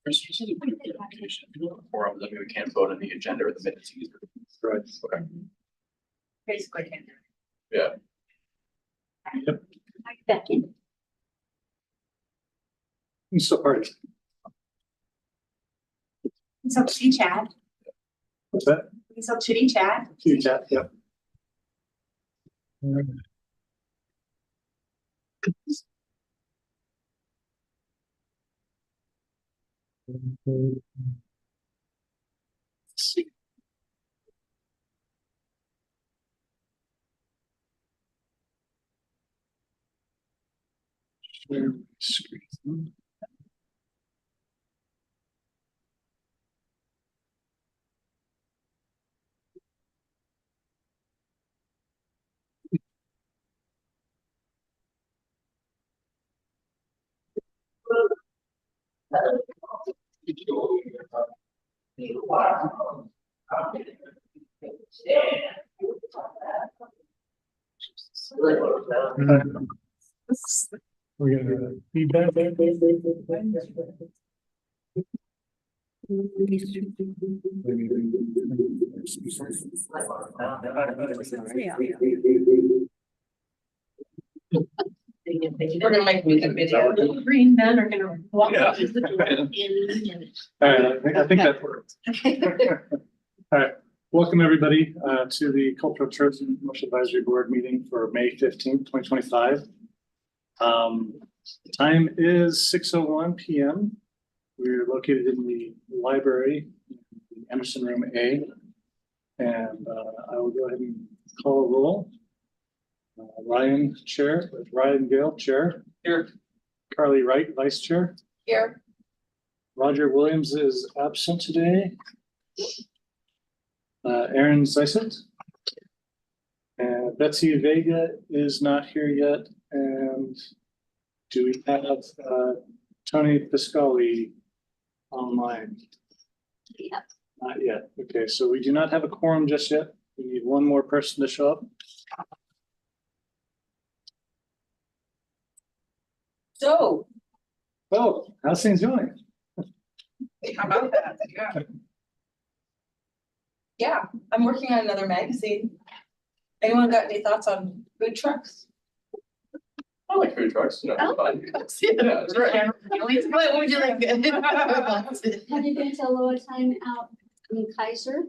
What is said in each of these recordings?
This is a pretty good application. If you don't have a quorum, then we can't vote on the agenda or the minutes either. Right. Okay. Basically. Yeah. Yep. Second. So party. So chitty chat. What's that? So chitty chat. Huge chat, yep. Share screen. We're gonna feedback. We're gonna make music video. Green men are gonna walk Yeah. up to the door in a minute. All right, I think that works. All right, welcome everybody to the Cultural Tourism and Commercial Advisory Board meeting for May 15th, 2025. The time is 6:01 p.m. We're located in the library, in Emerson Room A. And I will go ahead and call a roll. Ryan, Chair, Ryan Gale, Chair. Here. Carly Wright, Vice Chair. Here. Roger Williams is absent today. Aaron Zeisert. And Betsy Vega is not here yet. And do we have Tony Piscali online? Yep. Not yet. Okay, so we do not have a quorum just yet. We need one more person to show up. So. Oh, how's things going? How about that? Yeah. Yeah, I'm working on another magazine. Anyone got any thoughts on food trucks? I like food trucks, you know. Oh, fun. yeah, that's right. What would you like? Have you been to Lower Time out in Kaiser?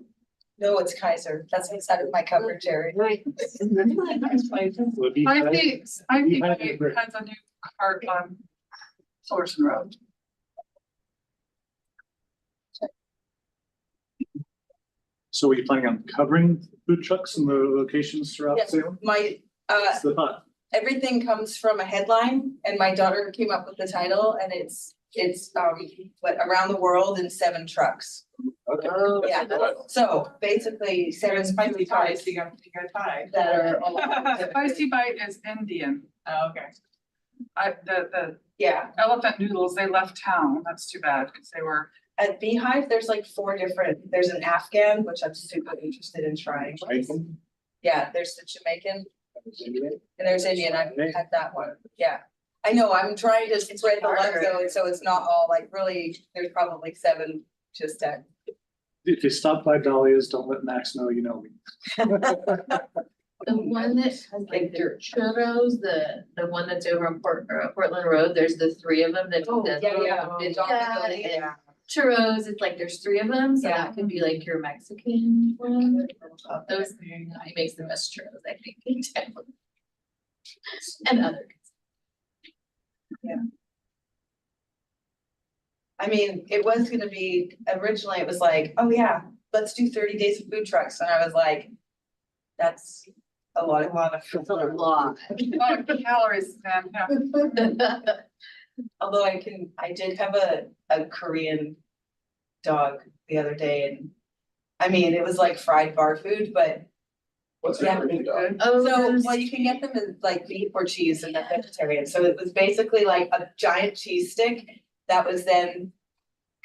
No, it's Kaiser. That's inside of my cupboard, Jerry. Right. Would be- I think You had it it. has a new cart on Fullerton Road. So are you planning on covering food trucks and the locations throughout Yes, Salem? my, That's the thought. everything comes from a headline and my daughter came up with the title and it's what, around the world in 7 trucks. Okay. Yeah, so basically 7 spicy pies You got a tie. that are along. Spicy bite is Indian. Oh, okay. The Yeah, elephant noodles, they left town. That's too bad because they were. at Beehive, there's like 4 different, there's an Afghan, which I'm super interested in trying. Jamaican? Yeah, there's the Jamaican Indian? and there's Indian. I've had that one. Yeah. I know, I'm trying to spread the love though, so it's not all like really, there's probably 7 just at. If you stop by Dahlia's, don't let Max know you know me. The one that has like their churros, the one that's over on Portland Road, there's the 3 of them that. Oh, does- yeah. It's Yeah. churros, it's like there's 3 of them, so Yeah. that could be like your Mexican one. Those, he makes the best churros, I think, in town. And other. I mean, it was gonna be, originally it was like, oh yeah, let's do 30 days of food trucks, and I was like, that's a lot of That's a lot. A lot of calories, man. Yeah. Although I did have a Korean dog the other day, and I mean, it was like fried bar food, but What's Yeah. your Korean dog? Oh, so, well, you can get them in like beef or cheese and that's vegetarian, so it was basically like a giant cheese stick that was then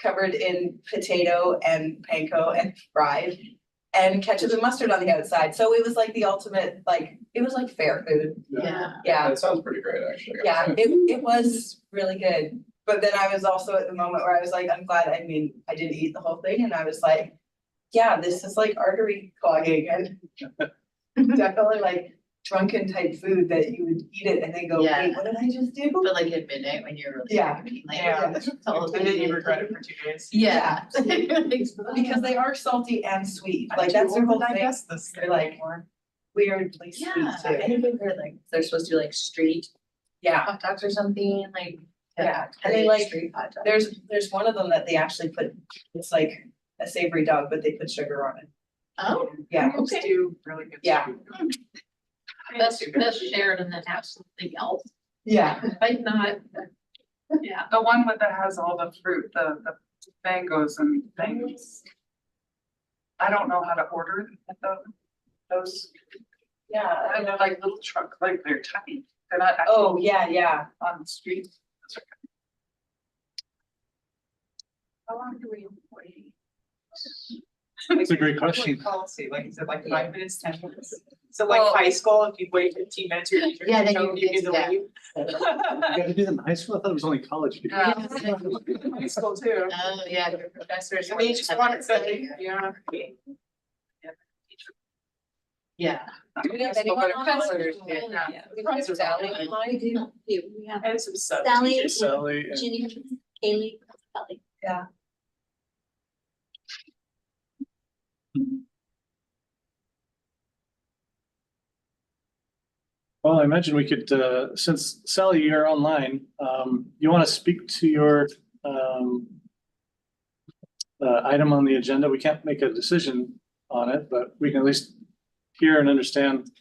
covered in potato and panko and fried and ketchup and mustard on the outside, so it was like the ultimate, like, it was like fair food, yeah. yeah, That sounds pretty great, actually. I yeah, gotta say. it was really good. But then I was also at the moment where I was like, I'm glad, I mean, I didn't eat the whole thing and I was like, yeah, this is like artery clogging and definitely like drunken type food that you would eat it and then go, Yeah. wait, what did I just do? But like at midnight when you're really Yeah. hungry, like. Yeah. it's all And then you good. regret it for 2 days. Yeah. Because they are salty and sweet, like I'm that's too their old whole to thing, digest this they're like anymore. weirdly sweet Yeah, I too. think I've heard like they're supposed to do like street Yeah, hot dogs or something, like. Yeah, and they Korean like- street hot dogs. there's one of them that they actually put, it's like a savory dog, but they put sugar on it. Oh, Yeah, okay. Stew, really good. Yeah. stew. That's shared and then have something else, yeah, like not. Yeah. The one with that has all the fruit, the mangoes and things. I don't know how to order those. yeah. And they're like little truck, like they're tiny. They're not Oh, actually yeah. on the street. Those are good. How long do we wait? That's a great question. Policy, like, is it like 5 minutes, 10 minutes? So like Well- high school, if you wait 15 minutes, your teacher. Yeah, can then show you you get can to leave. You gotta do them in high school? I thought it was only college. people. High school too. Oh, yeah, your professors. I mean, you just have want that to study say, here. yeah. Yeah. Do we have anyone on Professors, board? yeah. Professors Sally online. online? We have And some sub Sally. teachers. Sally and Ginny, Haley, Kelly. well, I imagine we could, since Sally, you're online, you want to speak to your item on the agenda. We can't make a decision on it, but we can at least hear and understand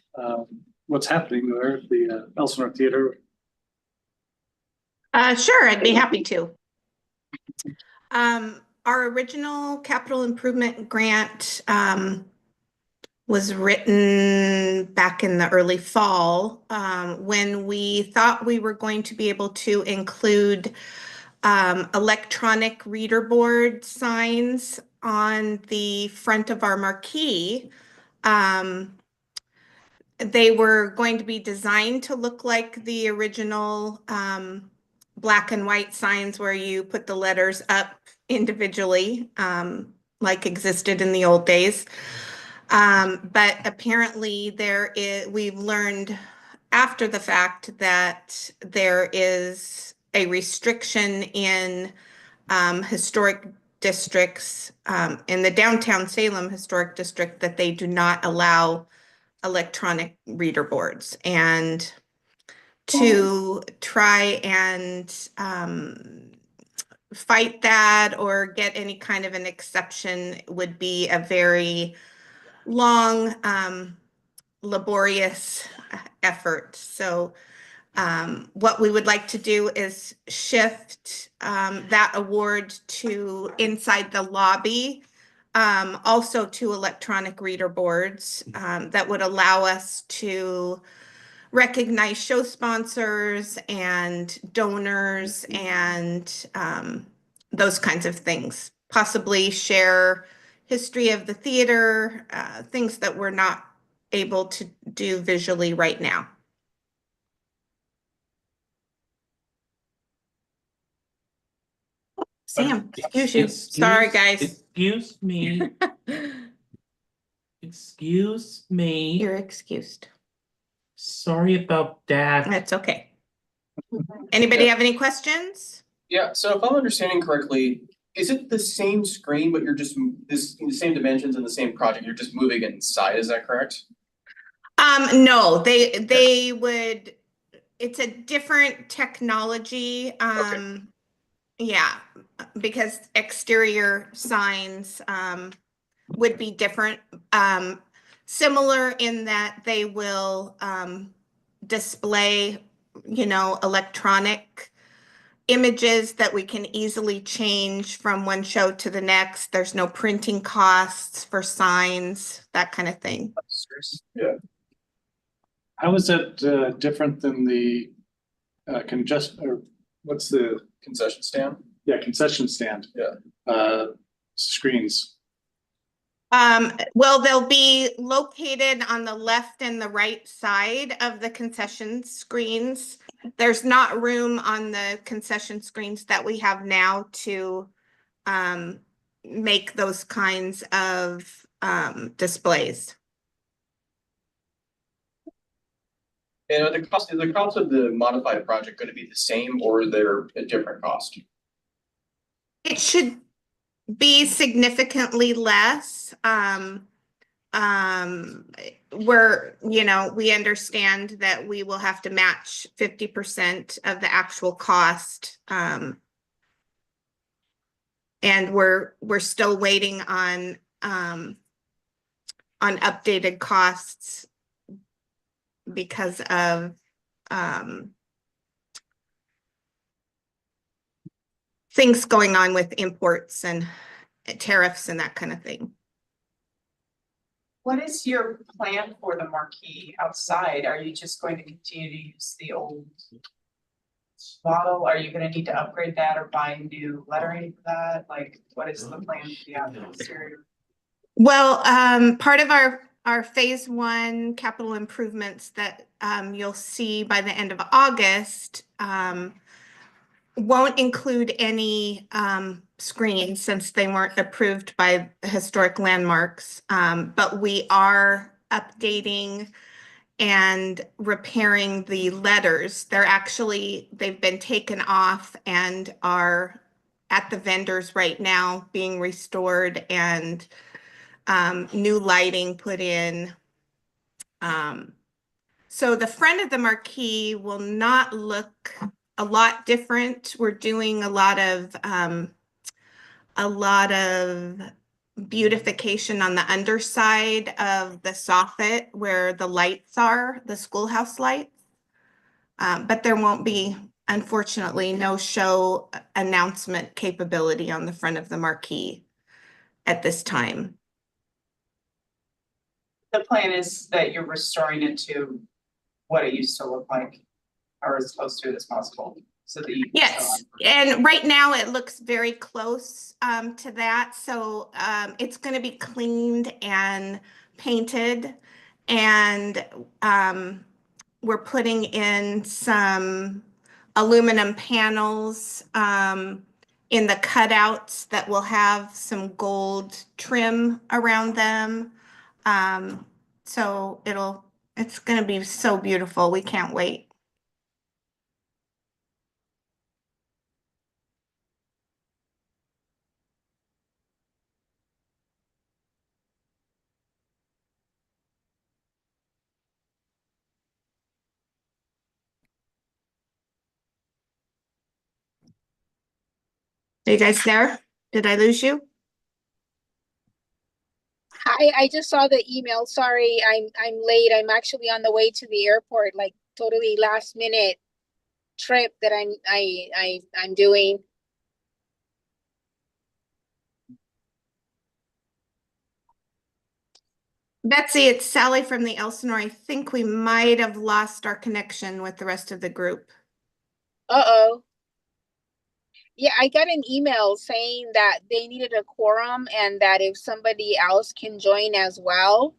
what's happening there at the Elsinore Theater. Sure, I'd be happy to. Our original capital improvement grant was written back in the early fall when we thought we were going to be able to include electronic reader board signs on the front of our marquee. They were going to be designed to look like the original black and white signs where you put the letters up individually, like existed in the old days. But apparently we've learned after the fact that there is a restriction in historic districts, in the downtown Salem historic district, that they do not allow electronic reader boards. And to try and fight that or get any kind of an exception would be a very long, laborious effort. So what we would like to do is shift that award to inside the lobby, also to electronic reader boards that would allow us to recognize show sponsors and donors and those kinds of things. Possibly share history of the theater, things that we're not able to do visually right now. Sam, excuse you. Sorry, guys. Excuse me, excuse me. You're excused. Sorry about that. That's okay. Anybody have any questions? Yeah, so if I'm understanding correctly, is it the same screen, but you're just the same dimensions and the same project, you're just moving it inside, is that correct? No, they would, it's a different technology. Yeah, because exterior signs would be different. Similar in that they will display, electronic images that we can easily change from one show to the next. There's no printing costs for signs, that kind of thing. Yeah. How is that different than the what's the, Concession stand? concession stand? Yeah. Screens? Well, they'll be located on the left and the right side of the concession screens. There's not room on the concession screens that we have now to make those kinds of displays. And are the cost of the modified project gonna be the same or are there a different cost? It should be significantly less. We understand that we will have to match 50% of the actual cost. And we're still waiting on updated costs because of things going on with imports and tariffs and that kind of thing. What is your plan for the marquee outside? Are you just going to continue to use the old model? Are you gonna need to upgrade that or buy new lettering for that? Like, what is the plan for the exterior? Well, part of our phase one capital improvements that you'll see by the end of August won't include any screens since they weren't approved by historic landmarks. But we are updating and repairing the letters. They've been taken off and are at the vendors right now being restored and new lighting put in. So the front of the marquee will not look a lot different. We're doing a lot of beautification on the underside of the soffit where the lights are, the schoolhouse lights. But there won't be, unfortunately, no show announcement capability on the front of the marquee at this time. The plan is that you're restoring it to what it used to look like, or as close to it as possible, so that you. Yes, and right now it looks very close to that. So it's going to be cleaned and painted, and we're putting in some aluminum panels in the cutouts that will have some gold trim around them. So it's going to be so beautiful. We can't wait. Are you guys there? Did I lose you? Hi, I just saw the email. Sorry, I'm late. I'm actually on the way to the airport, like totally last minute trip that I'm doing. Betsy, it's Sally from the Elsinore. I think we might have lost our connection with the rest of the group. Uh-oh. Yeah, I got an email saying that they needed a quorum and that if somebody else can join as well.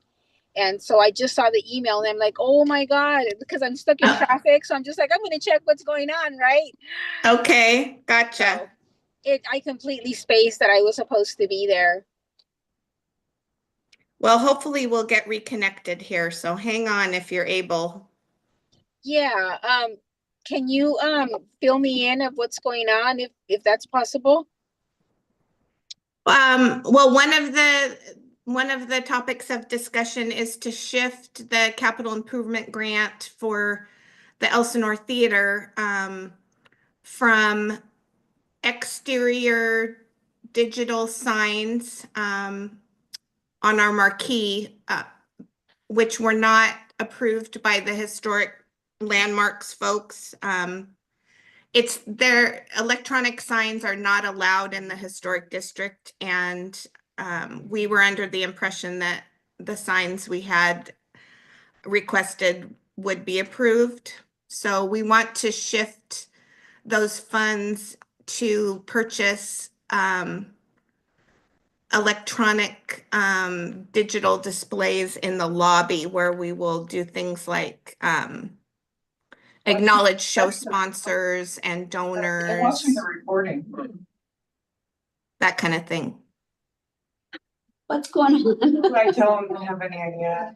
And so I just saw the email and I'm like, oh my God, because I'm stuck in traffic. So I'm just like, I'm going to check what's going on, right? Okay, gotcha. So I completely spaced that I was supposed to be there. Well, hopefully we'll get reconnected here. So hang on if you're able. Yeah, can you fill me in of what's going on if that's possible? Well, one of the topics of discussion is to shift the capital improvement grant for the Elsinore Theater from exterior digital signs on our marquee, which were not approved by the historic landmarks folks. It's their electronic signs are not allowed in the historic district, and we were under the impression that the signs we had requested would be approved. So we want to shift those funds to purchase electronic digital displays in the lobby where we will do things like acknowledge show sponsors and I'm donors, watching the recording. that kind of thing. What's going on? I don't have any idea.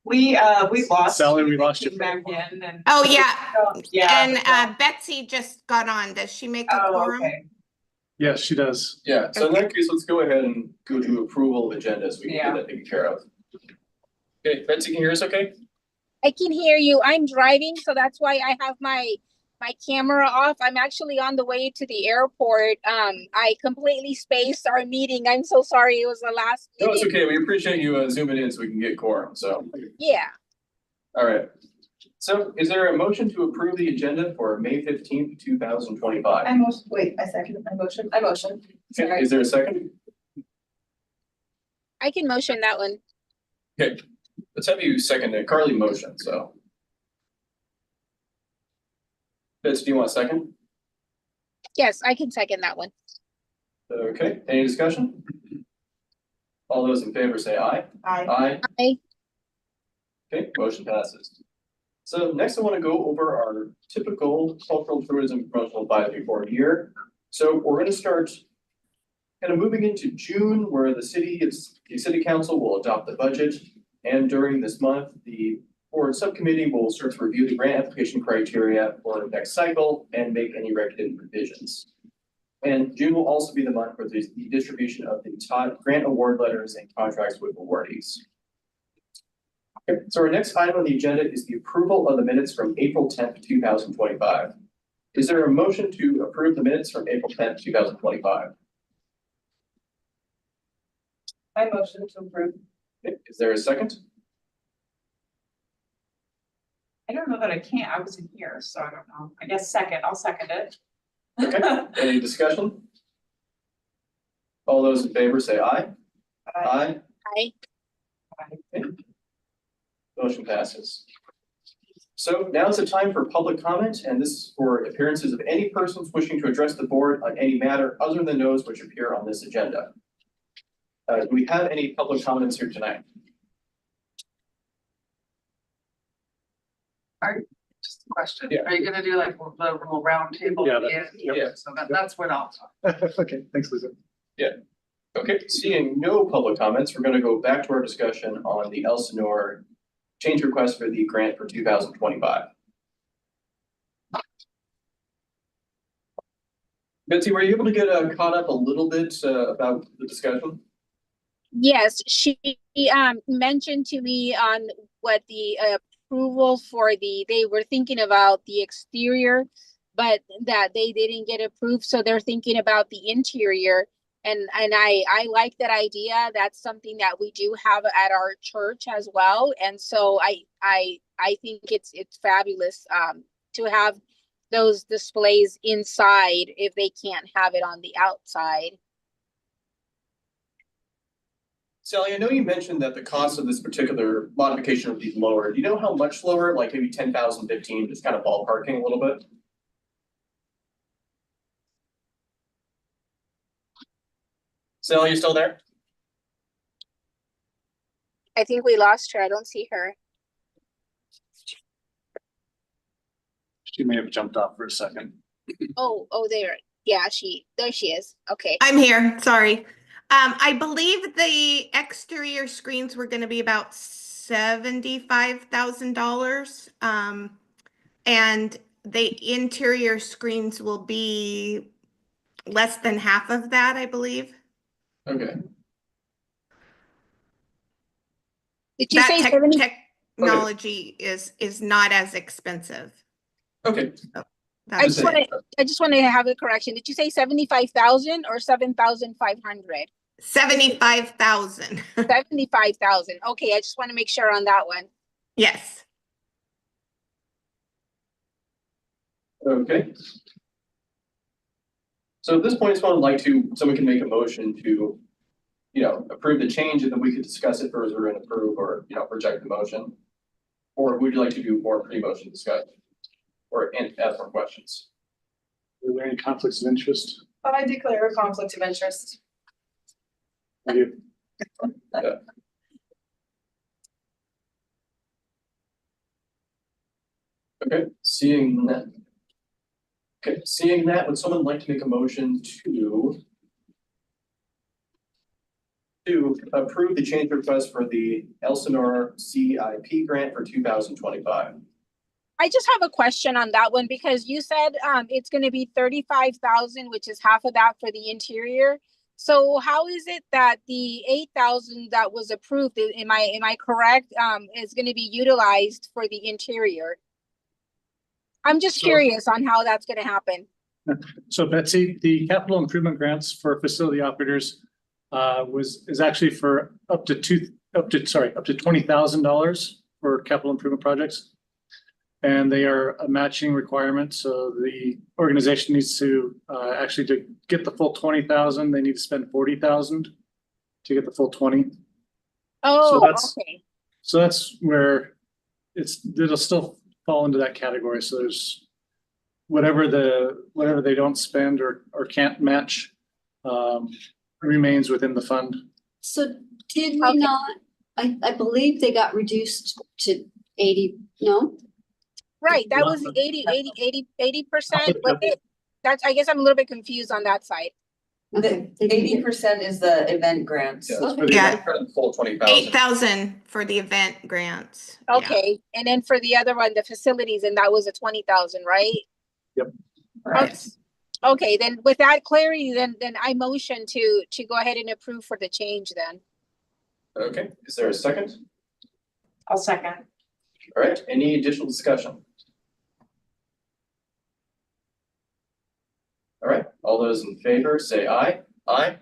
We lost. Sally, we lost you. Came back in and. Oh, yeah. Yeah. And Betsy just got on. Does she make a Oh, quorum? okay. Yes, she does. Yeah, so in Okay. that case, let's go ahead and go to approval of agenda so we can Yeah. get that taken care of. Okay, Betsy, can you hear us okay? I can hear you. I'm driving, so that's why I have my camera off. I'm actually on the way to the airport. I completely spaced our meeting. I'm so sorry. It was the last No, it's minute. okay. We appreciate you zooming in so we can get quorum, so. Yeah, All right. So is there a motion to approve the agenda for May 15th, 2025? I second my motion. I motion. Okay, Sorry. is there a second? I can motion that one. Okay, let's have you second it. Carly motion, so. Betsy, do you want a second? Yes, I can second that one. Okay, any discussion? All those in favor say aye. Aye. Aye. Okay, motion passes. So next I want to go over our typical cultural tourism promotional advisory board year. So we're going to start kind of moving into June where the city council will adopt the budget. And during this month, the board subcommittee will start to review the grant application criteria for the next cycle and make any recommended revisions. And June will also be the month for the distribution of the grant award letters and contracts with awardees. Okay, so our next item on the agenda is the approval of the minutes from April 10th, 2025. Is there a motion to approve the minutes from April 10th, 2025? I motion to approve. Okay, is there a second? I don't know that I can't. I wasn't here, so I don't know. I guess second. I'll second it. Okay, any discussion? All those in favor say aye. Aye. Aye. Okay. Motion passes. So now is the time for public comment, and this is for appearances of any persons wishing to address the board on any matter other than those which appear on this agenda. Do we have any public comments here tonight? Just a question. Yeah. Are you gonna do like the little round table? Yeah, at the that- end? yeah. So that's what I'll talk. Okay, thanks, Lisa. Okay, seeing no public comments, we're gonna go back to our discussion on the Elsinore change request for the grant for 2025. Betsy, were you able to get caught up a little bit about the discussion? Yes, she mentioned to me on what the approval for they were thinking about the exterior, but that they didn't get approved, so they're thinking about the interior. And I like that idea. That's something that we do have at our church as well. And so I think it's fabulous to have those displays inside if they can't have it on the outside. Sally, I know you mentioned that the cost of this particular modification would be lower. Do you know how much lower? Like maybe 10,000, 15, just kind of ballparking a little bit? Sally, you still there? I think we lost her. I don't see her. She may have jumped off for a second. Oh, there. Yeah, there she is. Okay. I'm here, sorry. I believe the exterior screens were gonna be about $75,000. And the interior screens will be less than half of that, I believe. Okay. Did you say 70? Technology is not as expensive. Okay. I That's just want to have a correction. Did you say 75,000 or 7,500? 75,000. 75,000. Okay, I just want to make sure on that one. Yes. Okay. So at this point, someone can make a motion to, approve the change, and then we could discuss it further and approve or, reject the motion. Or would you like to do more pre-motion discussion? And ask more questions? Are there any conflicts of interest? I declare a conflict of interest. Thank you. Okay, seeing that. Okay, seeing that, would someone like to make a motion to approve the change request for the Elsinore CIP grant for 2025? I just have a question on that one because you said it's gonna be 35,000, which is half of that for the interior. So how is it that the 8,000 that was approved, am I correct, is gonna be utilized for the interior? I'm just So- curious on how that's gonna happen. So Betsy, the capital improvement grants for facility operators is actually for up to $20,000 for capital improvement projects. And they are a matching requirement, so the organization needs to actually to get the full 20,000, they need to spend 40,000 to get the full 20. Oh, that's- okay. So that's where it'll still fall into that category. So there's whatever they don't spend or can't match remains within the fund. So did we Okay. not, I believe they got reduced to 80, no? Right, that was 80%, but that's, I guess I'm a little bit confused on that side. Okay. The 80% is the event grants. Yeah, that's for the Yeah. full 20,000. 8,000 for the event grants. Yeah. Okay, and then for the other one, the facilities, and that was a 20,000, right? Right. Okay, then with that clarity, then I motion to go ahead and approve for the change then. Okay, is there a second? I'll second. All right, any additional discussion? All right, all those in favor say aye. Aye.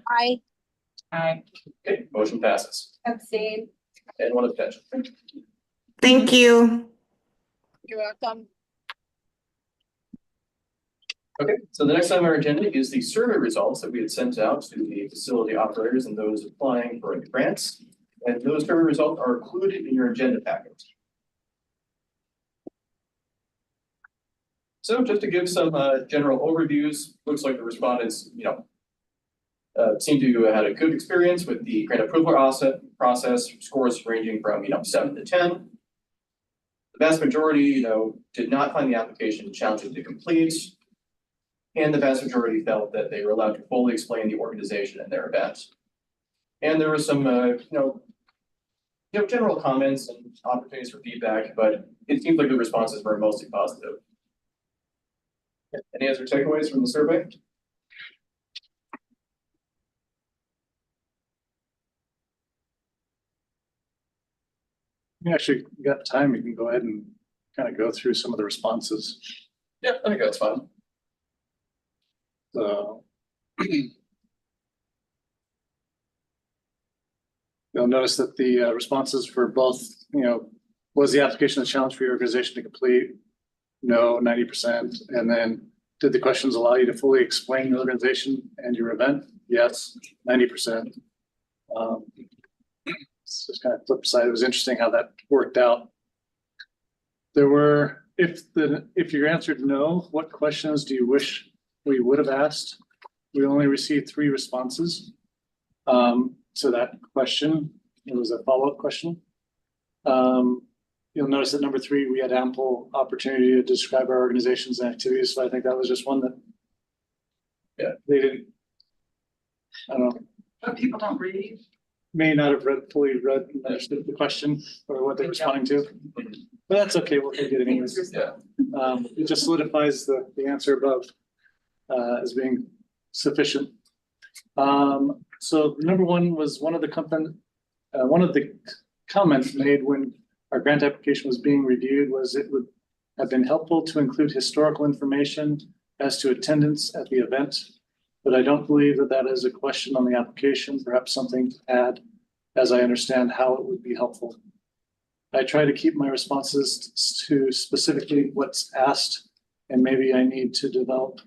I Okay, motion passes. Abstain. And one abstention. Thank you. you're welcome. Okay, so the next item on our agenda is the survey results that we had sent out to the facility operators and those applying for the grants. And those survey results are included in your agenda packet. So just to give some general overviews, looks like the respondents, seem to have had a good experience with the grant approval process, scores ranging from 7 to 10. The vast majority, did not find the application challenging to complete. And the vast majority felt that they were allowed to fully explain the organization and their event. And there was some, general comments and opportunities for feedback, but it seems like the responses were mostly positive. Any other takeaways from the survey? You actually got time, you can go ahead and kind of go through some of the responses. Yeah, I think that's fine. So you'll notice that the responses for both, was the application a challenge for your organization to complete? No, 90%. And then did the questions allow you to fully explain your organization and your event? Yes, 90%. It's just kind of flip side. It was interesting how that worked out. There were, if you answered no, what questions do you wish we would have asked? We only received 3 responses to that question. It was a follow-up question. You'll notice that number 3, we had ample opportunity to describe our organizations and activities. So I think that was just one that, they didn't, I don't know. But people don't read. May not have fully read and understood the question or what they're responding to. But that's okay, we'll take it anyways. Yeah. It just solidifies the answer above as being sufficient. So number 1 was one of the comments made when our grant application was being reviewed was it would have been helpful to include historical information as to attendance at the event. But I don't believe that is a question on the application, perhaps something to add as I understand how it would be helpful. I try to keep my responses to specifically what's asked, and maybe I need to delve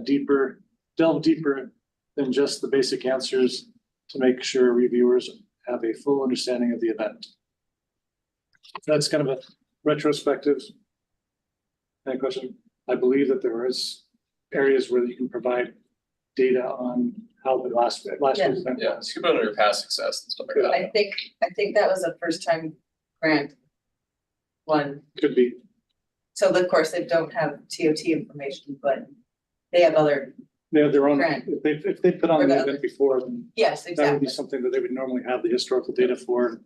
deeper than just the basic answers to make sure reviewers have a full understanding of the event. That's kind of a retrospective question. I believe that there is areas where you can provide data on how the last year's event Yeah, was. you can put it under past success and stuff like that. I think that was a first time grant one. Could be. So of course, they don't have TOT information, but they have other, They have their own, Grant. if they put on Or an the event other- before, then yes, that would be exactly. something that they would normally have the historical data for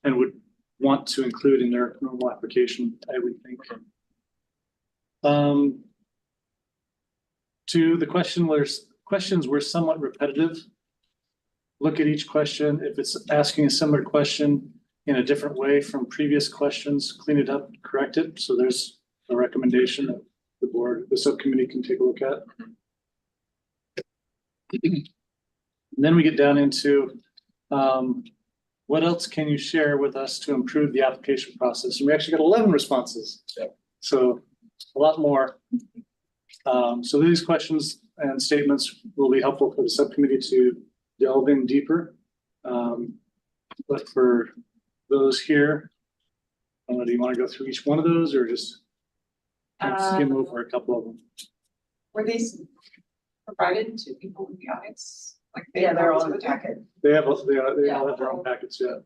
and would want to include in their normal application, I would think. To the questions were somewhat repetitive. Look at each question. If it's asking a similar question in a different way from previous questions, clean it up, correct it. So there's a recommendation that the board, the subcommittee can take a look at. And then we get down into what else can you share with us to improve the application process? And we actually got 11 responses. So a lot more. So these questions and statements will be helpful for the subcommittee to delve in deeper. But for those here, I don't know, do you want to go through each one of those or just skim over a couple of them? Were these provided to people in the audience? Like they Yeah, they're all in the the packet. They all have their own packets, yeah.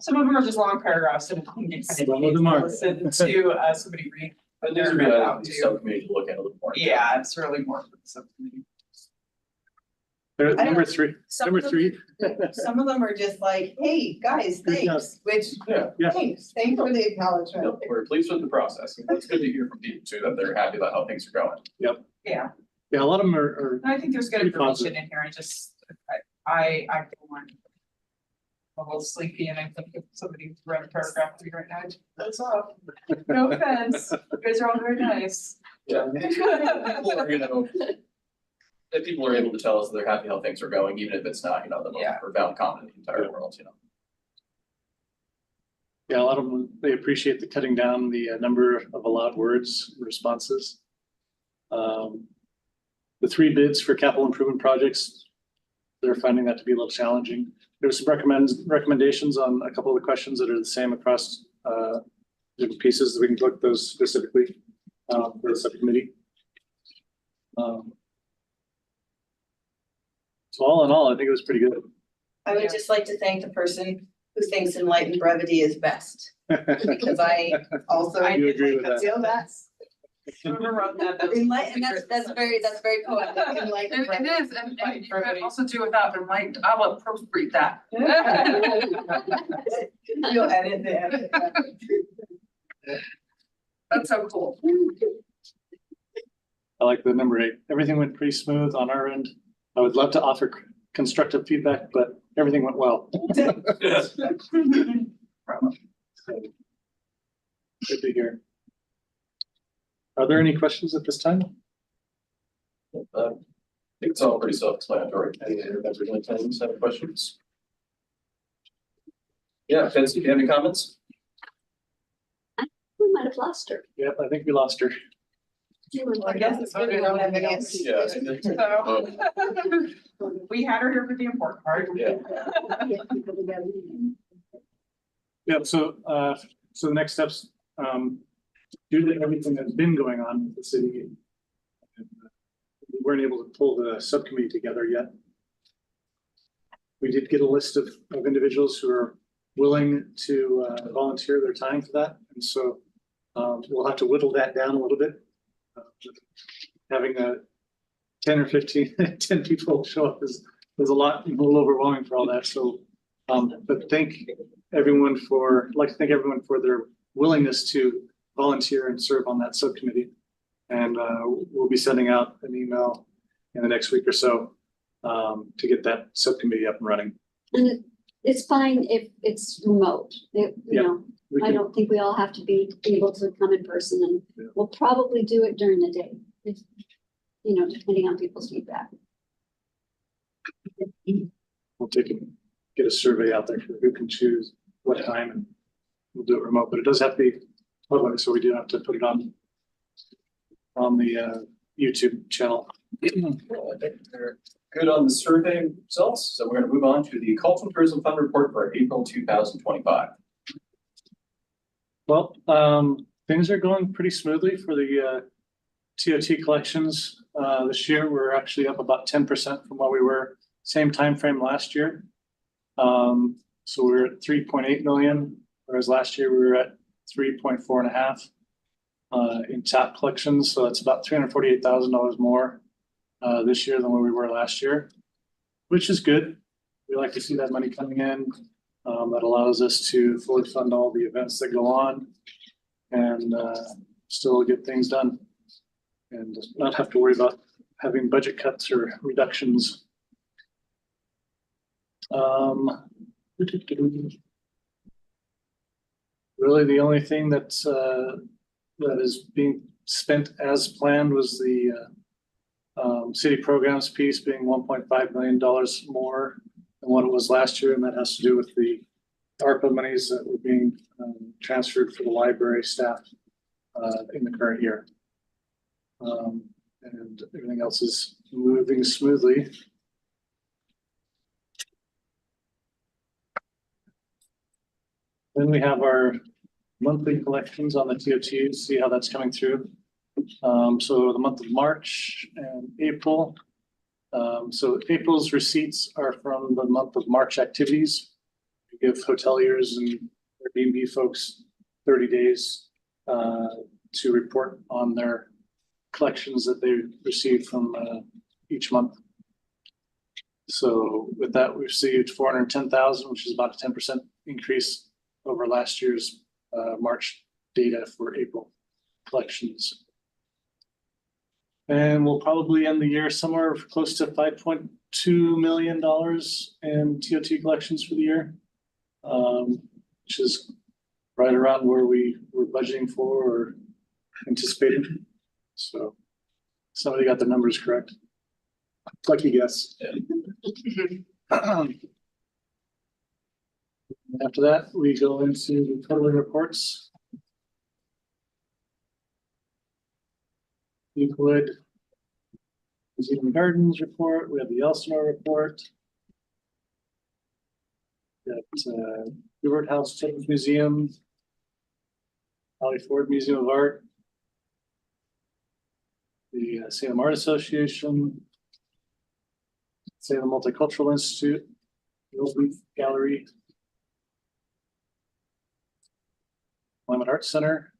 Some of them are just long paragraphs and you can Some kind of of them are. listen to somebody read. But these would be items the subcommittee to look at a little more. Yeah, it's really more for the subcommittee. There- I don't- Number three, Some number of them- three. Some of them are just like, hey, guys, thanks, which, Yeah. Yeah. thanks for the acknowledgement. Yep, we're pleased with the process. And it's good to hear from people too, that they're happy about how things are going. Yeah, Yeah, a lot of them are I think there's good Pretty information positive. in here. I just, I feel like a little sleepy and I think if somebody read a paragraph to me right now, that's off. No offense, you guys are all very nice. Yeah. People are, you know, if people are able to tell us that they're happy how things are going, even if it's not, you know, the most Yeah. profound comment in the entire world, you know. Yeah, a lot of them, they appreciate the cutting down the number of allowed words and responses. The 3 bids for capital improvement projects, they're finding that to be a little challenging. There was some recommendations on a couple of the questions that are the same across different pieces. We can look at those specifically for the subcommittee. So all in all, I think it was pretty good. I would just like to thank the person who thinks enlightened brevity is best, because I also You agree with that? feel that's Whoever wrote that, that was. enlightened, that's very poetic, enlightened It brevity. is, and you could also do without enlightened, I will proofread that. You'll edit the edit. That's so cool. I like the number 8. Everything went pretty smooth on our end. I would love to offer constructive feedback, but everything went well. Good to hear. Are there any questions at this time? I think it's all pretty self-explanatory. Any other members of the attendance have questions? Yeah, Fancy, do you have any comments? We might have lost her. Yep, I think we lost her. Well, I guess it's good we don't have any. Yeah. So, we had her here for the important part. Yeah. Yeah, so the next steps, due to everything that's been going on with the city, we weren't able to pull the subcommittee together yet. We did get a list of individuals who are willing to volunteer their time for that, and so we'll have to whittle that down a little bit. Having 10 or 15, 10 people show up is a little overwhelming for all that. So, but I'd like to thank everyone for their willingness to volunteer and serve on that subcommittee. And we'll be sending out an email in the next week or so to get that subcommittee up and running. And it's fine if it's remote, you Yeah. know, We I can- don't think we all have to be able to come in person, and Yeah. we'll probably do it during the day. If, you know, depending on people's feedback. We'll get a survey out there for who can choose what time, and we'll do it remote, but it does have to be public, so we do have to put it on the YouTube channel. Well, I think they're good on the survey results, so we're gonna move on to the Cultural Tourism Fund report for April 2025. Well, things are going pretty smoothly for the TOT collections, this year, we're actually up about 10% from what we were same time frame last year. So we're at 3.8 million, whereas last year we were at 3.4.5 in TAP collections. So that's about $348,000 more this year than where we were last year, which is good. We like to see that money coming in. That allows us to fully fund all the events that go on and still get things done and not have to worry about having budget cuts or reductions. Really, the only thing that's that is being spent as planned was the city programs piece being $1.5 million more than what it was last year, and that has to do with the ARPA monies that were being transferred for the library staff in the current year. And everything else is moving smoothly. Then we have our monthly collections on the TOTs, see how that's coming through. So the month of March and April. So April's receipts are from the month of March activities. We give hoteliers and Airbnb folks 30 days to report on their collections that they received from each month. So with that, we received 410,000, which is about a 10% increase over last year's March data for April collections. And we'll probably end the year somewhere close to $5.2 million in TOT collections for the year, which is right around where we were budgeting for or anticipating. So somebody got the numbers correct. Lucky guess. Yeah. After that, we go into the quarterly reports. Euclid Museum and Gardens report. We have the Elsinore report. Got Hubert House Children's Museum, Holly Ford Museum of Art, the Salem Art Association, Salem Multicultural Institute, the Old Leaf Gallery, Climate Arts Center,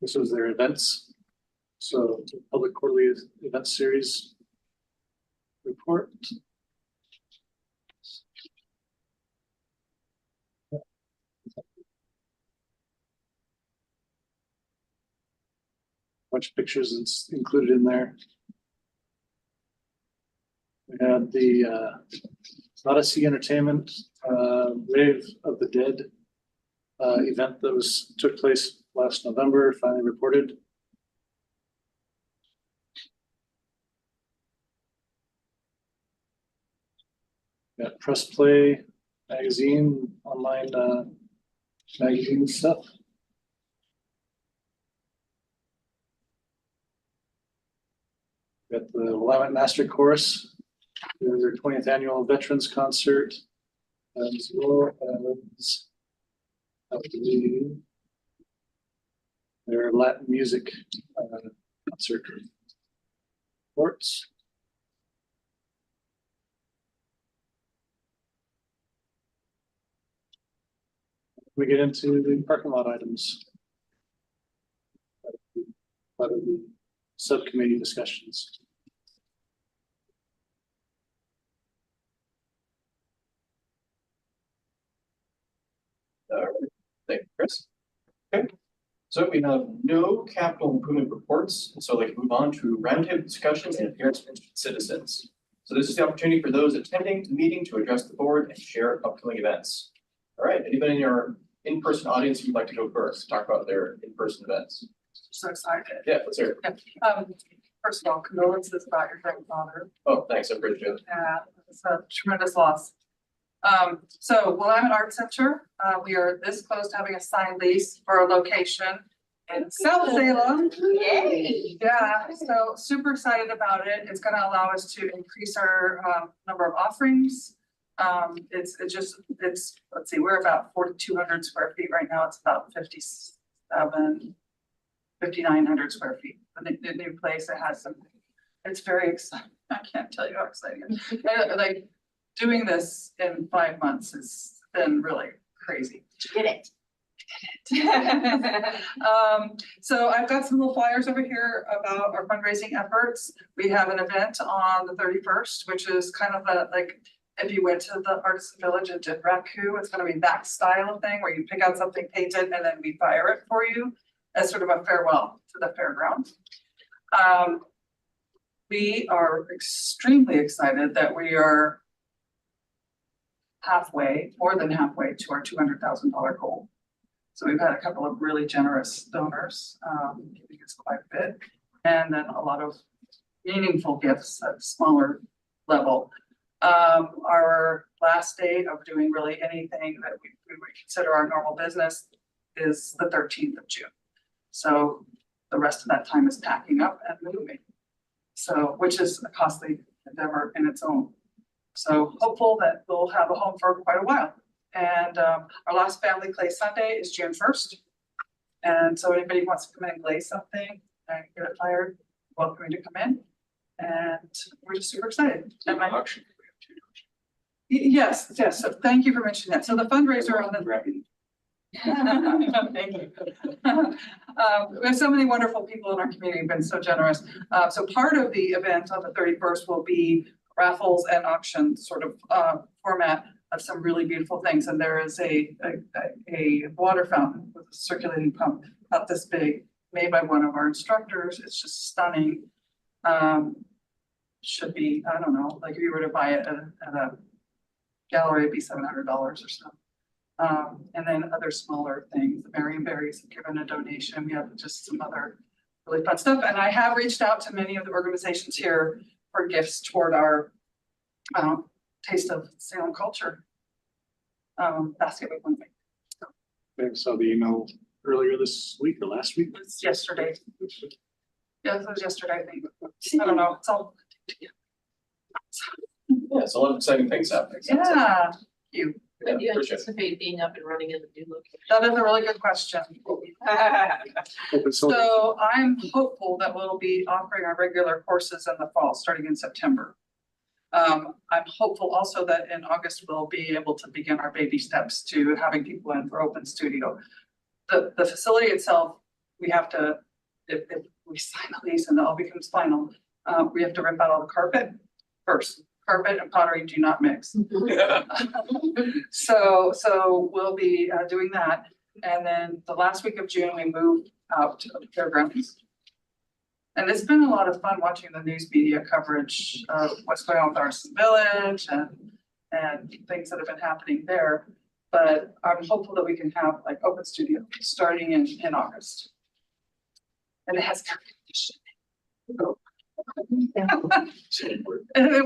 this was their events. So public quarterly event series report. Bunch of pictures is included in there. We had the Odyssey Entertainment Rave of the Dead event that took place last November, finally reported. Got Press Play magazine, online magazine stuff. Got the Willamette Master Chorus, their 20th annual Veterans Concert, as well as their Latin music concert reports. We get into the parking lot items. Part of the subcommittee discussions. Thank you, Chris. Okay, so we have no capital improvement reports, so I'd like to move on to roundtable discussions and appearance from citizens. So this is the opportunity for those attending the meeting to address the board and share upcoming events. All right, anybody in your in-person audience who'd like to go first, talk about their in-person events? So excited. Yeah, let's hear it. First of all, condolences about your grandfather. Oh, thanks, I appreciate it. Yeah, it's a tremendous loss. So Willamette Art Center, we are this close to having a signed lease for a location. in South Salem. Yay. Yeah, so super excited about it. It's gonna allow us to increase our number of offerings. It's, let's see, we're about 4,200 square feet right now. It's about 5,900 square feet. The new place, it has some, it's very exciting. I can't tell you how exciting it is. Like doing this in 5 months has been really crazy. Did it. So I've got some little flyers over here about our fundraising efforts. We have an event on the 31st, which is kind of a, like, if you went to the Artisan Village and did Raku, it's gonna be that style of thing where you pick out something painted and then we fire it for you as sort of a farewell to the fairground. We are extremely excited that we are halfway, more than halfway to our $200,000 goal. So we've had a couple of really generous donors, giving us quite a bit, and then a lot of meaningful gifts at smaller level. Our last day of doing really anything that we would consider our normal business is the 13th of June. So the rest of that time is packing up and moving. So, which is a costly endeavor in its own. So hopeful that we'll have a home for quite a while. And our last family clay Sunday is June 1st. And so anybody who wants to come in and glaze something and get it fired, welcome to come in. And we're just super excited. Yes, yes. So thank you for mentioning that. So the fundraiser on the thank you. We have so many wonderful people in our community who've been so generous. So part of the event on the 31st will be raffles and auction sort of format of some really beautiful things. And there is a water fountain with a circulating pump about this big, made by one of our instructors. It's just stunning. Should be, I don't know, like if you were to buy it at a gallery, it'd be $700 or so. And then other smaller things. The Marion Berries have given a donation. We have just some other really fun stuff. And I have reached out to many of the organizations here for gifts toward our Taste of Salem Culture basket week one week. I saw the email earlier this week or last week. It was yesterday. Yeah, it was yesterday, I think. I don't know. It's all. Yeah, it's a lot of exciting things happening. Yeah, you. When do you appreciate it. anticipate being up and running in the new location? That is a really good question. Open source. So I'm hopeful that we'll be offering our regular courses in the fall, starting in September. I'm hopeful also that in August, we'll be able to begin our baby steps to having people in for open studio. The facility itself, we have to, if we sign the lease and it all becomes final, we have to rip out all the carpet first. Carpet and pottery do not mix. So we'll be doing that. And then the last week of June, we moved out to the fairgrounds. And it's been a lot of fun watching the news media coverage of what's going on with Artisan Village and things that have been happening there. But I'm hopeful that we can have like open studio starting in August. And it has air conditioning.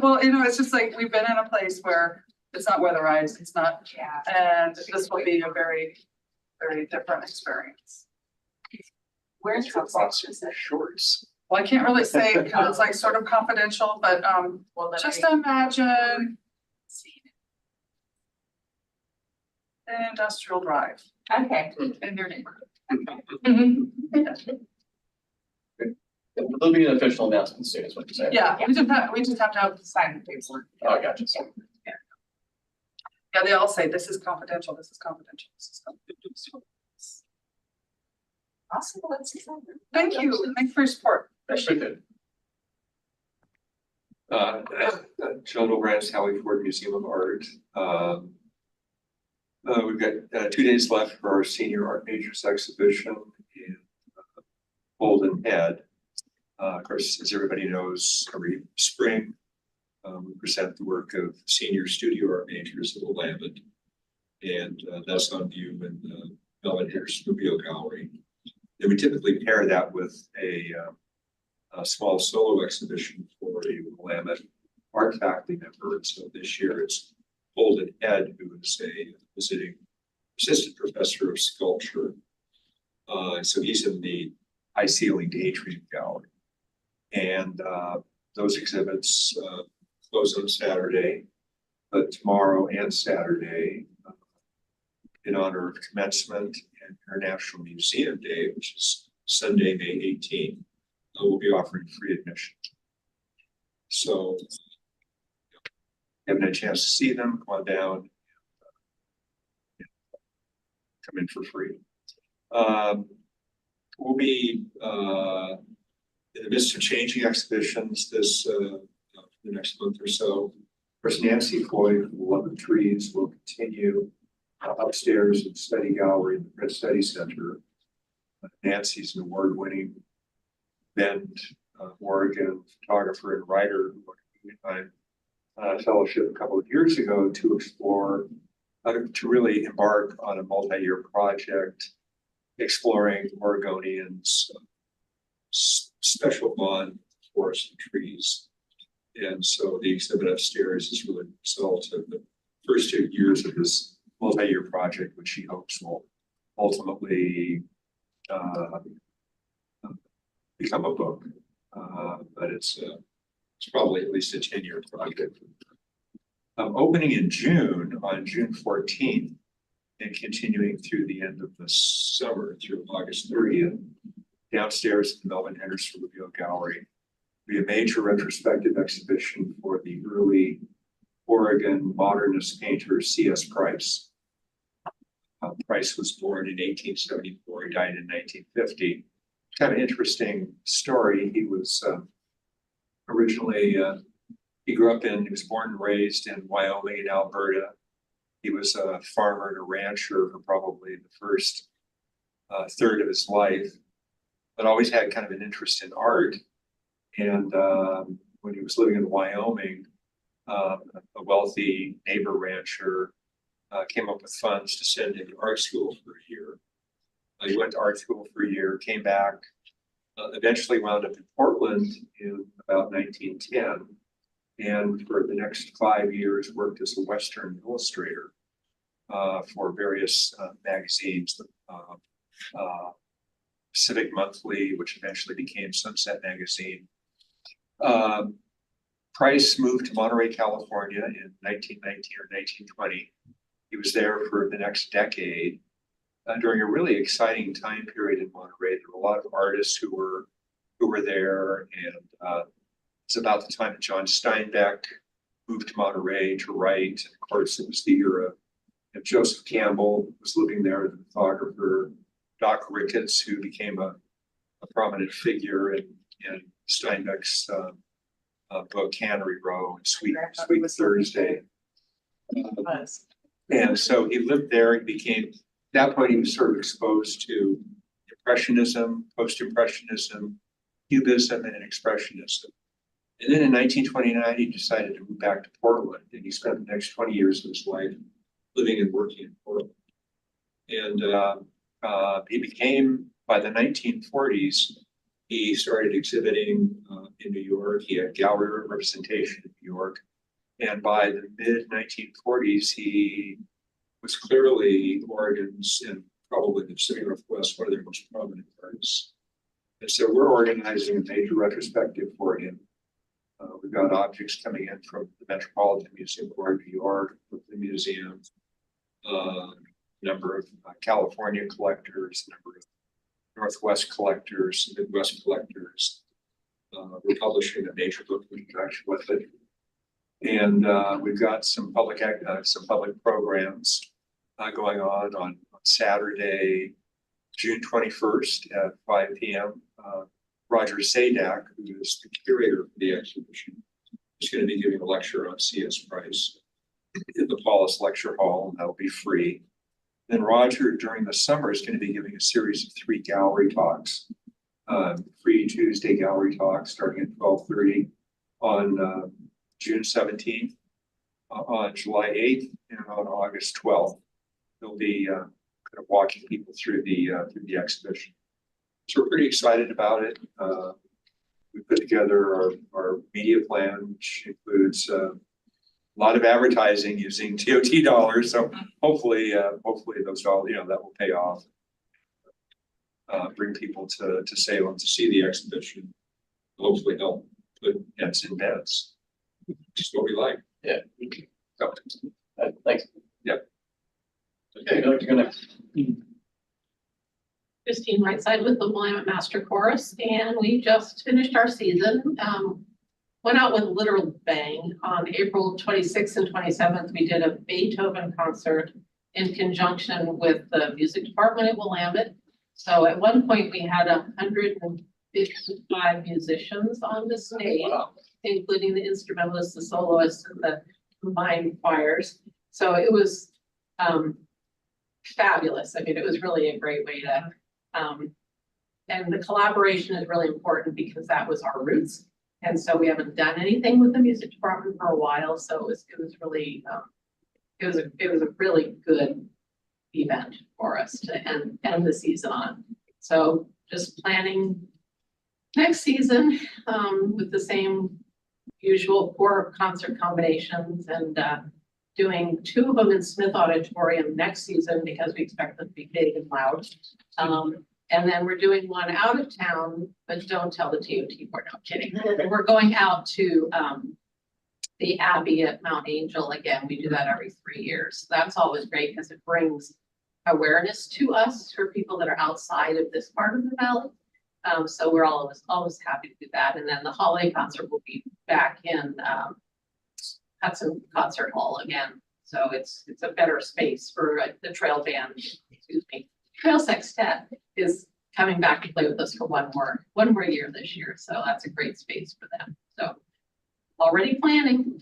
Well, you know, it's just like we've been in a place where it's not weatherized, it's not, and this will be a very, very different experience. Where's the boxes? Shorts. Well, I can't really say because it's like sort of confidential, but Well, then just imagine an industrial drive Okay. in your neighborhood. There'll be an official announcement soon, is what you're saying. Yeah, we just have to have the sign paperwork. Oh, gotcha. Yeah, they all say this is confidential, this is confidential, this is confidential. Awesome. Let's see. Thank you, thanks for your support. Appreciate it. John O'Brien's Howie Ford Museum of Art. We've got 2 days left for our senior art majors exhibition in Golden Head. Of course, as everybody knows, every spring we present the work of senior studio art majors at Willamette, and that's on view in the Melvin Harris Rubio Gallery. And we typically pair that with a small solo exhibition for a Willamette art faculty member. And so this year it's Holden Ed, who is a visiting assistant professor of sculpture. So he's in the high ceilinged atrium gallery. And those exhibits close on Saturday, but tomorrow and Saturday, in honor of commencement and International Museum Day, which is Sunday, May 18th, we'll be offering free admission. So, if you haven't had a chance to see them, come on down, come in for free. We'll be in the midst of changing exhibitions this the next month or so. First, Nancy Floyd, Love of Trees, will continue upstairs in the study gallery in the Red Study Center. Nancy's an award-winning Bend, Oregon photographer and writer who won a fellowship a couple of years ago to explore, to really embark on a multi-year project exploring Oregonians' special bond with forests and trees. And so the exhibit upstairs is really the result of the first 2 years of this multi-year project, which he hopes will ultimately become a book. But it's probably at least a 10-year project. Opening in June, on June 14th, and continuing through the end of the summer, through August 30th, downstairs at the Melvin Henderson Rubio Gallery, will be a major retrospective exhibition for the early Oregon modernist painter C.S. Price. Price was born in 1874, he died in 1950. Kind of interesting story. He was originally, he was born and raised in Wyoming and Alberta. He was a farmer and a rancher for probably the first third of his life, but always had kind of an interest in art. And when he was living in Wyoming, a wealthy neighbor rancher came up with funds to send him to art school for a year. He went to art school for a year, came back, eventually wound up in Portland in about 1910. And for the next 5 years worked as a Western illustrator for various magazines, Pacific Monthly, which eventually became Sunset Magazine. Price moved to Monterey, California in 1919 or 1920. He was there for the next decade. During a really exciting time period in Monterey, there were a lot of artists who were there, and it's about the time that John Steinbeck moved to Monterey to write. And of course, it was the era of Joseph Campbell was living there, the photographer, Doc Ricketts, who became a prominent figure in Steinbeck's book Cannery Row and Sweet Thursday. And so he lived there. He became, at that point, he was sort of exposed to Impressionism, Post-Impressionism, Cubism, and Expressionism. And then in 1929, he decided to move back to Portland, and he spent the next 20 years of his life living and working in Portland. And he became, by the 1940s, he started exhibiting in New York. He had gallery representation in New York. And by the mid-1940s, he was clearly Oregon's and probably the Pacific Northwest, one of their most prominent artists. And so we're organizing a major retrospective for him. We've got objects coming in from the Metropolitan Museum of Art, New York, the museum, a number of California collectors, a number of Northwest collectors, Midwest collectors. We're publishing a major book in conjunction with it. And we've got some public programs going on Saturday, June 21st at 5 p.m. Roger Sadak, who is the curator for the exhibition, is going to be giving a lecture on C.S. Price in the Paulus Lecture Hall, and that'll be free. Then Roger, during the summer, is going to be giving a series of 3 gallery talks, free Tuesday gallery talks starting at 12:30 on June 17th, on July 8th, and on August 12th. They'll be kind of walking people through the exhibition. So we're pretty excited about it. We put together our media plan, which includes a lot of advertising using TOT dollars. So hopefully those dollars, that will pay off. bring people to Salem to see the exhibition. Hopefully help put heads in beds, which is what we like. Yeah. So, Thanks. Yep. Okay, I'd like to go next. Christine Whiteside with the Willamette Master Chorus, and we just finished our season. Went out with a literal bang. On April 26th and 27th, we did a Beethoven concert in conjunction with the music department at Willamette. So at one point, we had 155 musicians on the stage, including the instrumentalists, the soloists, and the combined choirs. So it was fabulous. I mean, it was really a great way to, and the collaboration is really important because that was our roots. And so we haven't done anything with the music department for a while. So it was really, it was a really good event for us to end the season on. So just planning next season with the same usual 4 concert combinations, and doing 2 of them in Smith Auditorium next season because we expect them to be big and loud. And then we're doing one out of town, but don't tell the TOT board, no kidding. We're going out to the Abbey at Mount Angel again. We do that every 3 years. That's always great because it brings awareness to us for people that are outside of this part of the valley. So we're always happy to do that. And then the holiday concert will be back in Hudson Concert Hall again. So it's a better space for the trail band, excuse me. Trail Sextet is coming back to play with us for one more year this year. So that's a great space for them. So already planning.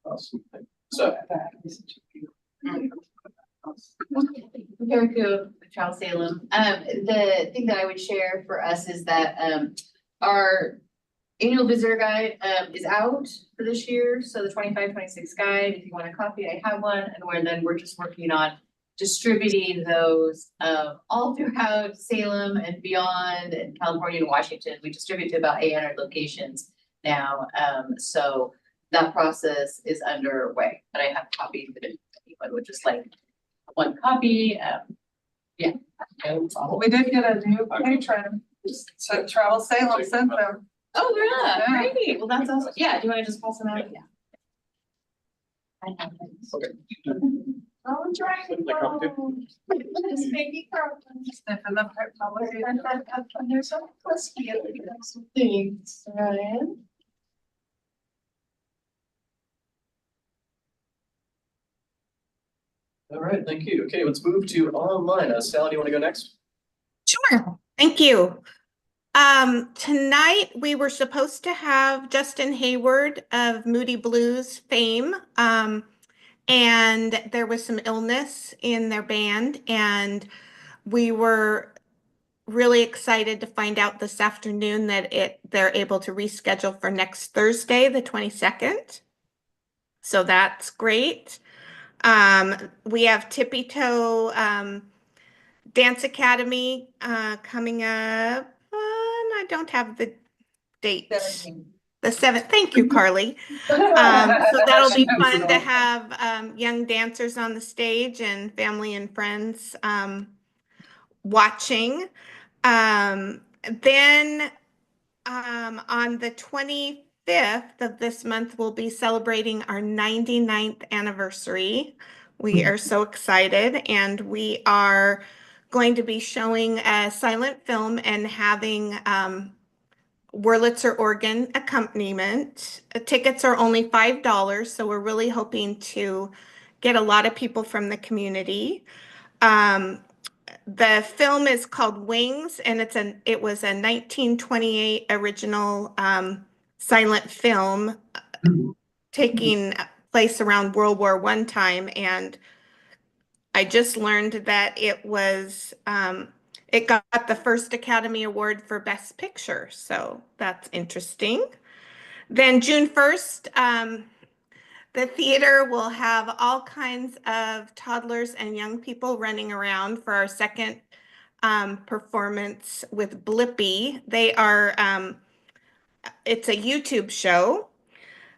Awesome. So, Erica with Travel Salem. The thing that I would share for us is that our annual visitor guide is out for this year. So the 25-26 guide, if you want a copy, I have one, and we're just working on distributing those all throughout Salem and beyond, and California and Washington. We distribute to about 800 locations now. So that process is underway, but I have copies if anyone would just like one copy. Yeah. We did get a new patron, so Travel Salem sent them. Oh, yeah, Yeah. great. Well, that's awesome. Yeah, do you want to just pass them out? Yeah. I have them. okay. Oh, Send the copy. Just maybe sniff in the public. And there's some whiskey and we got some things, Ryan. All right, thank you. Okay, let's move to online. Sally, do you want to go next? Sure. Thank you. Tonight we were supposed to have Justin Hayward of Moody Blues fame. And there was some illness in their band, and we were really excited to find out this afternoon that they're able to reschedule for next Thursday, the 22nd. So that's great. We have Tippy Toe Dance Academy coming up. I don't have the date. 17. The 7th. Thank you, Carly. So that'll be fun to have young dancers on the stage and family and friends watching. Then on the 25th of this month, we'll be celebrating our 99th anniversary. We are so excited, and we are going to be showing a silent film and having Wurlitzer organ accompaniment. Tickets are only $5, so we're really hoping to get a lot of people from the community. The film is called Wings, and it was a 1928 original silent film taking place around World War I time, and I just learned that it got the first Academy Award for Best Picture, so that's interesting. Then June 1st, the theater will have all kinds of toddlers and young people running around for our second performance with Blippi. It's a YouTube show,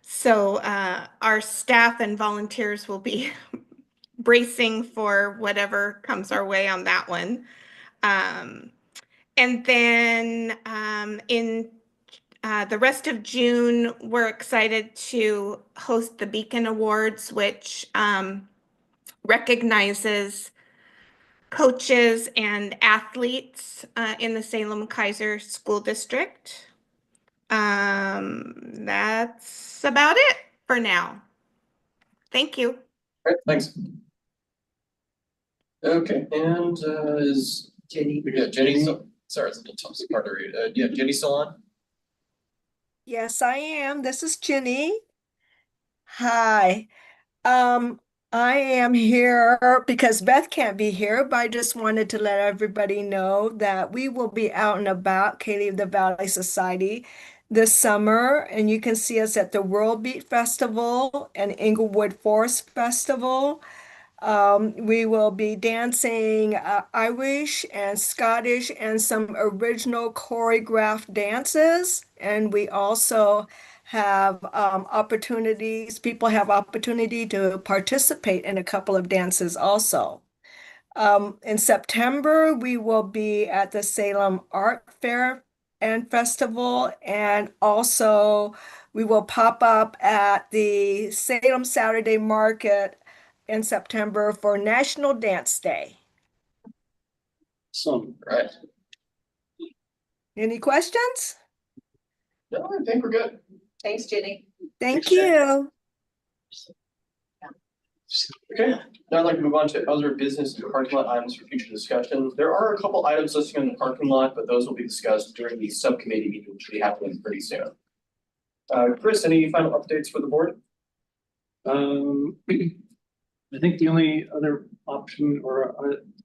so our staff and volunteers will be bracing for whatever comes our way on that one. And then in the rest of June, we're excited to host the Beacon Awards, which recognizes coaches and athletes in the Salem Kaiser School District. That's about it for now. Thank you. Great, thanks. Okay, and is Jenny. we got Jenny, so sorry, it's a little tough, it's hard to read. Do you have Jenny still on? Yes, I am. This is Jenny. Hi. I am here because Beth can't be here, but I just wanted to let everybody know that we will be out and about, Kaylee of the Valley Society, this summer, and you can see us at the World Beat Festival and Inglewood Forest Festival. We will be dancing Irish and Scottish and some original choreographed dances. And we also have opportunities, people have opportunity to participate in a couple of dances also. In September, we will be at the Salem Art Fair and Festival, and also we will pop up at the Salem Saturday Market in September for National Dance Day. So, Right. Any questions? No, I think we're good. Thanks, Jenny. Thank you. Okay, now I'd like to move on to other business and parking lot items for future discussion. There are a couple items listed in the parking lot, but those will be discussed during the subcommittee meeting, which will be happening pretty soon. Chris, any final updates for the board? I think the only other option or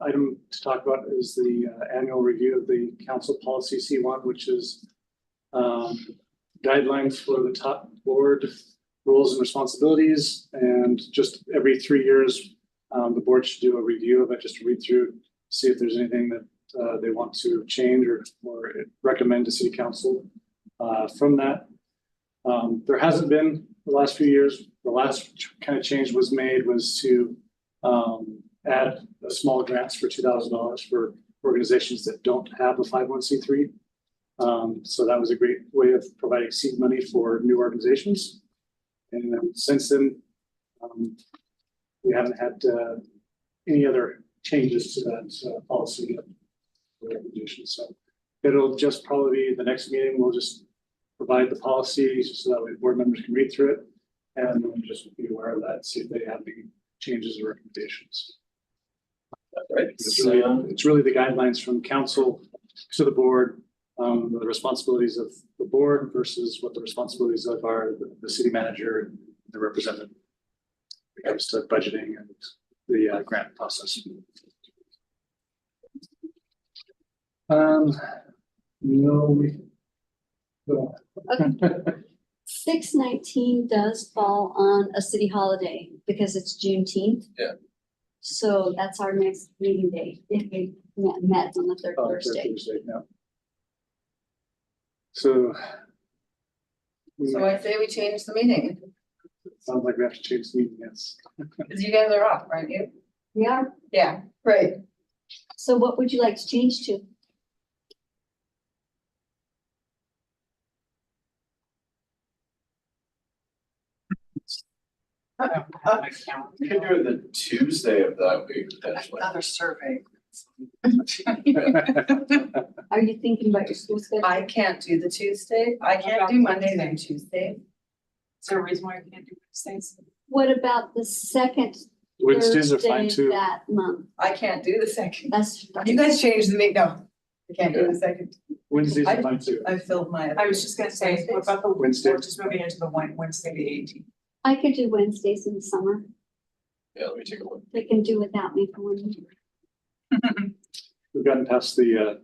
item to talk about is the annual review of the council policy C1, which is guidelines for the top board roles and responsibilities. And just every 3 years, the board should do a review of it, just to read through, see if there's anything that they want to change or recommend to city council from that. There hasn't been the last few years. The last kind of change was made was to add a small grants for $2,000 for organizations that don't have a 501c3. So that was a great way of providing seed money for new organizations. And since then, we haven't had any other changes to that policy recommendation. So it'll just probably be the next meeting. We'll just provide the policy so that way board members can read through it, and then just be aware of that, see if they have any changes or recommendations. Right. It's really the guidelines from council to the board, the responsibilities of the board versus what the responsibilities of the city manager and the representative when it comes to budgeting and the grant process. Okay. 6/19 does fall on a city holiday because it's Juneteenth. Yeah. So that's our next meeting date, if we met on the third Thursday. Yeah. So. So I say we change the meeting, Sounds like we have to change the meeting, yes. because you guys are off, aren't you? We are. Yeah, right. So what would you like to change to? We can do it the Tuesday of that week potentially. Another survey. Are you thinking about your school schedule? I can't do the Tuesday. I can't do Mondays and Tuesdays. Is there a reason why you can't do Wednesdays? What about the second Wednesdays are fine Thursday too. that month? I can't do the second. That's. You guys changed the meeting. No, I can't do the second. Wednesdays are fine too. I filled my. I was just gonna say, what about the Wednesday? We're just moving into the Wednesday, the 18th. I could do Wednesdays in the summer. Yeah, let me take a look. They can do without me for 1 week. We've gotten past the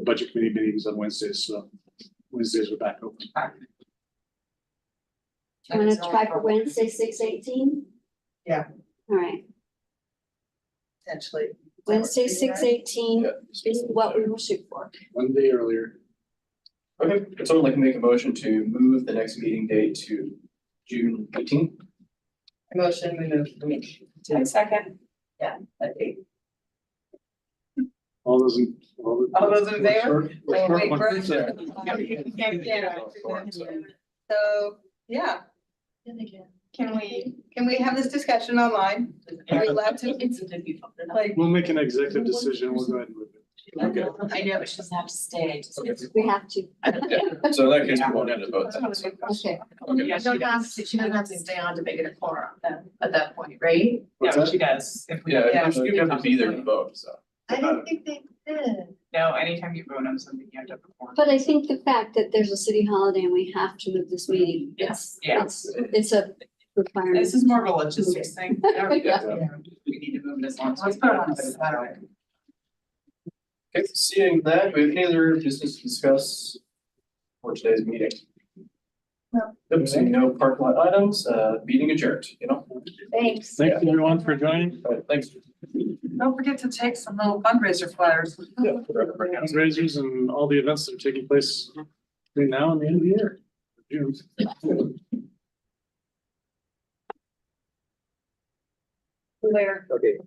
budget committee meetings on Wednesdays, so Wednesdays are back open. I'm gonna try for Wednesday, 6/18. Yeah. All right, Potentially. Wednesday, 6/18 Yeah. is what we will shoot for. One day earlier. Okay, would someone like to make a motion to move the next meeting date to June 18th? Motion, we move the meeting. I second. Yeah, that date. All those in. All those in favor? We're Wait, short wait, one. So, yeah. Can we have this discussion online? Are we allowed to? Like, We'll make an executive decision. We'll go ahead and move it. Okay. I know, but she doesn't have to stay. We have to. Yeah, so in that case, we won't have to vote then. Okay. Yeah, she doesn't have to stay on to make it a quorum then, at that point, right? What's Yeah, that? she does. If we- Yeah, you have to be there to vote, so. I didn't think they did. No, anytime you vote on something, you have to perform. But I think the fact that there's a city holiday and we have to move this meeting, Yes, yeah. it's a requirement. This is more of a logistics thing. Yeah. We need to move it as long as. Let's put it on a Saturday. Okay, seeing that, do we have any other business to discuss for today's meeting? Nope, seeing no parking lot items, meeting adjourned, you know? Thanks. Thank you everyone for joining. All right, thanks. Don't forget to take some little fundraiser flyers. Yeah. Fundraisers and all the events that are taking place between now and the end of the year. June. where? Okay.